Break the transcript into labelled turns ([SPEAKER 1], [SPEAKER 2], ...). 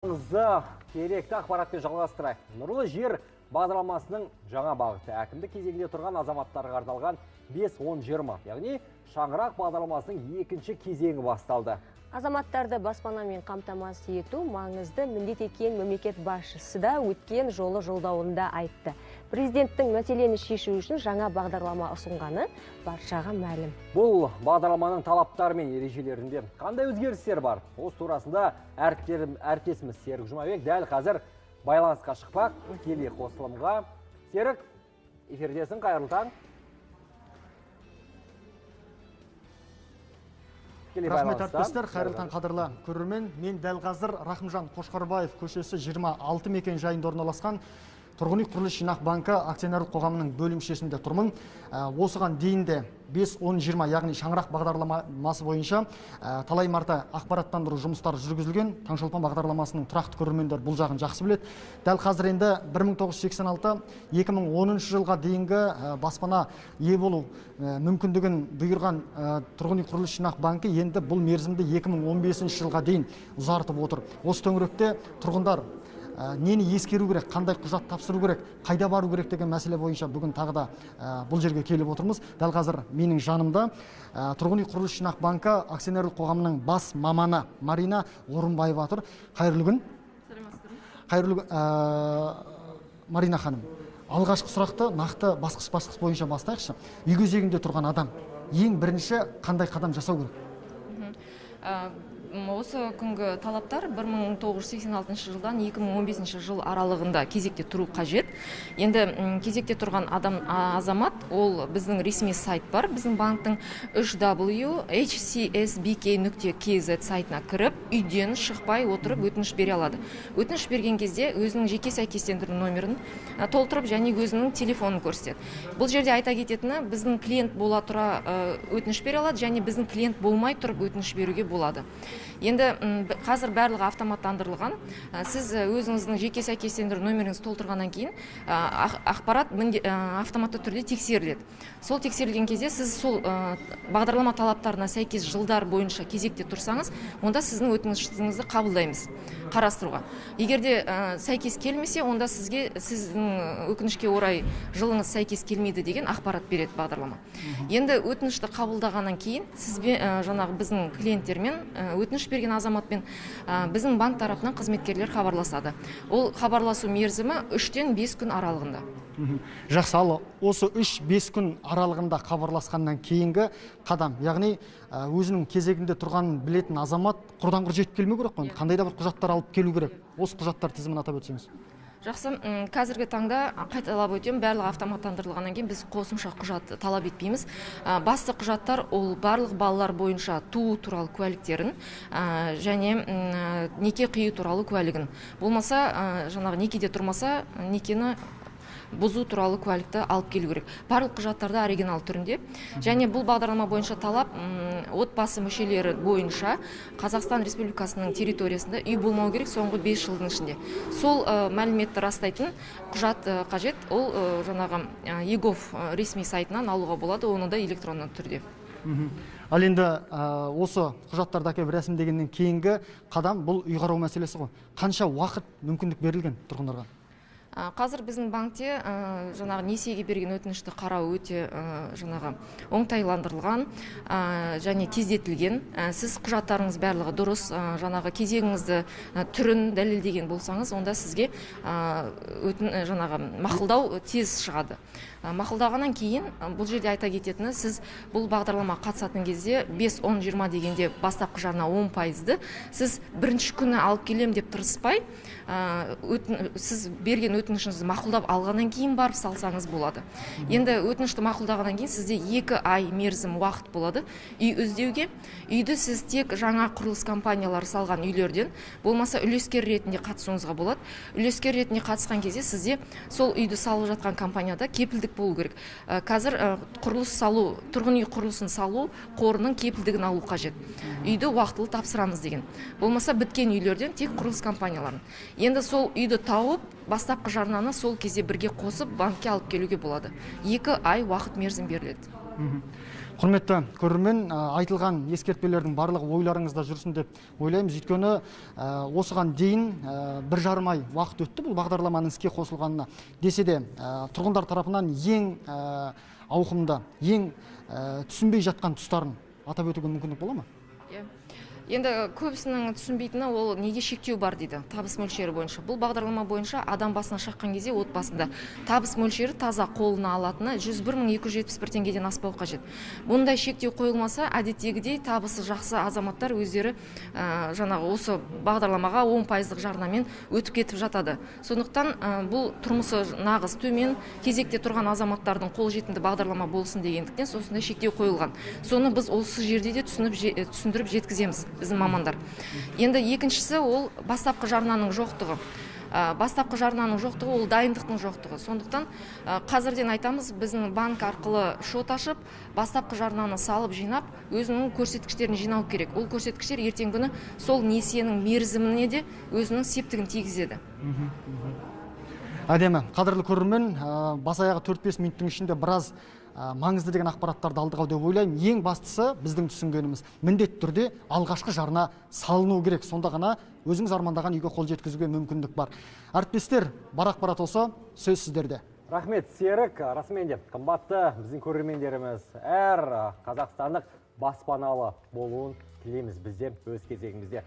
[SPEAKER 1] Керекті ақпаратпен жалғастырайық. Нұрлы жер бағдарламасының жаңа бағыты әкімдік кезегінде тұрған азаматтарға арналған 5-10-20, яғни шаңырақ бағдарламасының екінші кезеңі басталды.
[SPEAKER 2] Азаматтарды баспанамен қамтамасыз ету маңызды міндет екенін мемлекет басшысы да өткен жолы жолдауында айтты. Президенттің мәселені шешу үшін жаңа бағдарлама ұсынғаны баршаға мәлім.
[SPEAKER 1] Бұл бағдарламаның талаптары мен ережелерінде қандай өзгерістер бар? Осы турасында әріптесіміз Серік Жұмабек дәл қазір байланысқа шықпақ. Тікелей қосылымға. Серік, эфирдесің, қайырлы таң.
[SPEAKER 3] Рахмет әріптестер, қайырлы таң қадірлі көрермен. Мен дәл қазір Рахымжан Қошқарбаев көшесі 26 мекен жайында орналасқан Тұрғын үй құрылыс жинақ банкі акционерлік қоғамының бөлімшесінде тұрмын. Осыған дейінде 5-10-20, яғни шаңырақ бағдарламасы бойынша талай марта ақпараттандыру жұмыстары жүргізілген. Таңшолпан бағдарламасының тұрақты көрермендер бұл жағын жақсы біледі. Дәл қазір енді 1986-2010 жылға дейінгі баспана ие болу мүмкіндігін бұйырған Тұрғын үй құрылыс жинақ банкі енді бұл мерзімді 2015 жылға дейін ұзартып отыр. Осы төңіректе тұрғындар нені ескеру керек, қандай құжат тапсыру керек, қайда бару керек деген мәселе бойынша бүгін тағы да бұл жерге келіп отырмыз. Дәл қазір менің жанымда Тұрғын үй құрылыс жинақ банкі акционерлік қоғамының бас маманы Марина Орынбаева тұр. Қайырлы күн. Қайырлы Марина ханым. Алғашқы сұрақты нақты басқыш бойынша бастайықшы. Үй кезегінде тұрған адам ең бірінші қандай қадам жасау керек?
[SPEAKER 4] Осы күнгі талаптар 1986 жылдан 2015 жыл аралығында кезекте тұру қажет. Енді кезекте тұрған азамат, ол біздің ресми сайт бар. Біздің банктың hcsbk.kz сайтына кіріп, үйден шықпай отырып өтініш бере алады. Өтініш берген кезде өзінің жеке сәйкестендіру номерін толтырып және өзінің телефонын көрсетеді. Бұл жерде айта кететіні, біздің клиент бола тұра өтініш бере алады және біздің клиент болмай тұрып өтініш беруге болады. Енді қазір барлығы автоматтандырылған. Сіз өзіңіздің жеке сәйкестендіру номеріңізді толтырғаннан кейін ақпарат автоматты түрде тексеріледі. Сол тексерілген кезде сіз сол бағдарлама талаптарына сәйкес жылдар бойынша кезекте тұрсаңыз, онда сіздің өтінішіңізді қабылдаймыз қарастыруға. Егерде сәйкес келмесе, онда сіздің өкінішке орай жылыңыз сәйкес келмейді деген ақпарат береді бағдарлама. Енді өтінішті қабылдағаннан кейін жаңағы біздің клиенттермен өтініш берген азаматпен біздің банк тарапынан қызметкерлер хабарласады. Ол хабарласу мерзімі 3-5 күн аралығында.
[SPEAKER 3] Жақсы, осы 3-5 күн аралығында хабарласқаннан кейінгі қадам, яғни өзінің кезегінде тұрғанын білетін азамат құрдан құр жетіп келмеу керек қой. Қандай да бір құжаттар алып келу керек. Осы құжаттар тізімін атап өтсеңіз.
[SPEAKER 4] Жақсы, қазіргі таңда қайталап өтем, барлығы автоматтандырылғаннан кейін біз қосымша құжат талап етпейміз. Басты құжаттар ол барлық балалар бойынша туу туралы куәліктерін және неке қию туралы куәлігін. Болмаса, жаңағы некеде тұрмаса, некені бұзу туралы куәлікті алып келу керек. Барлық құжаттарда оригинал түрінде. Және бұл бағдарлама бойынша талап отбасы мүшелері бойынша Қазақстан Республикасының территориясында үй болмау керек соңғы 5 жылдың ішінде. Сол мәліметті растайтын құжат қажет. Ол жаңағы ЕГОВ ресми сайтынан алуға болады, оны да электронды түрде.
[SPEAKER 3] Ал енді осы құжаттарды әкеліп рәсімдегеннен кейінгі қадам бұл үй қарау мәселесі ғой. Қанша уақыт мүмкіндік берілген тұрғындарға?
[SPEAKER 4] Қазір біздің банкте жаңағы несиеге берген өтінішті қарау өте жаңағы оңтайландырылған және тездетілген. Сіз құжаттарыңыз барлығы дұрыс, жаңағы кезегіңізді түрін дәлелдеген болсаңыз, онда сізге жаңағы мақұлдау тез шығады. Мақұлдағаннан кейін бұл жерде айта кететіні, сіз бұл бағдарлама қатысатын кезде 5-10-20 дегенде бастапқы жарна 10%-ды сіз бірінші күні алып келем деп тырыспай, сіз берген өтінішіңізді мақұлдап алғаннан кейін барып салсаңыз болады. Енді өтінішті мақұлдағаннан кейін сізде 2 ай мерзім уақыт болады үй іздеуге. Үйді сіз тек жаңа құрылыс компаниялары салған үйлерден, болмаса үлескер ретінде қатысуыңызға болады. Үлескер ретінде қатысқан кезде сізде сол үйді салып жатқан компанияда кепілдік болу керек. Қазір тұрғын үй құрылысын салу қорының кепілдігін алу қажет. Үйді уақытылы тапсырамыз деген. Болмаса біткен үйлерден тек құрылыс компанияларын. Енді сол үйді тауып, бастапқы жарнаны сол кезде бірге қосып банкке алып келуге болады. 2 ай уақыт мерзім беріледі.
[SPEAKER 3] Құрметті көрермен, айтылған ескертпелердің барлығы ойларыңызда жүрсін деп ойлаймыз. Өйткені осыған дейін 1,5 ай уақыт өтті бұл бағдарламаның іске қосылғанына. Десе де тұрғындар тарапынан ең ауқымды, ең түсінбей жатқан тұстарын атап өтуге мүмкіндік бола ма?
[SPEAKER 4] Енді көбісінің түсінбейтіні ол неге шектеу бар дейді табыс мөлшері бойынша. Бұл бағдарлама бойынша адам басына шаққан кезде отбасында табыс мөлшері таза қолына алатыны 101.271 теңгеден аспау қажет. Бұндай шектеу қойылмаса, әдеттегідей табысы жақсы азаматтар өздері жаңағы осы бағдарламаға 10% жарнамен өтіп кетіп жатады. Сондықтан бұл тұрмысы нағыз төмен кезекте тұрған азаматтардың қолжетімді бағдарлама болсын дегендіктен осындай шектеу қойылған. Соны біз осы жерде де түсіндіріп жеткіземіз біздің мамандар. Енді екіншісі ол бастапқы жарнаның жоқтығы. Бастапқы жарнаның жоқтығы ол дайындықтың жоқтығы. Сондықтан қазірден айтамыз, біздің банк арқылы шот ашып, бастапқы жарнаны салып жинап, өзінің көрсеткіштерін жинау керек. Ол көрсеткіштер ертеңгі күні сол несиенің мерзіміне де өзінің септігін тигізеді.
[SPEAKER 3] Әдемі, қадірлі көрермен, бас аяғы 4-5 минуттың ішінде біраз маңызды деген ақпараттарды алдық деп ойлаймын. Ең бастысы біздің түсінгеніміз міндетті түрде алғашқы жарна салыну керек. Сонда ғана өзіңіз армандаған үйге қол жеткізуге мүмкіндік бар. Әріптестер, бар ақпарат осы, сөз сіздерде.
[SPEAKER 1] Рахмет, Серік. Расымен де қымбатты біздің көрермендеріміз әр қазақстандық баспаналы болуын тілейміз бізде өз кезегімізде.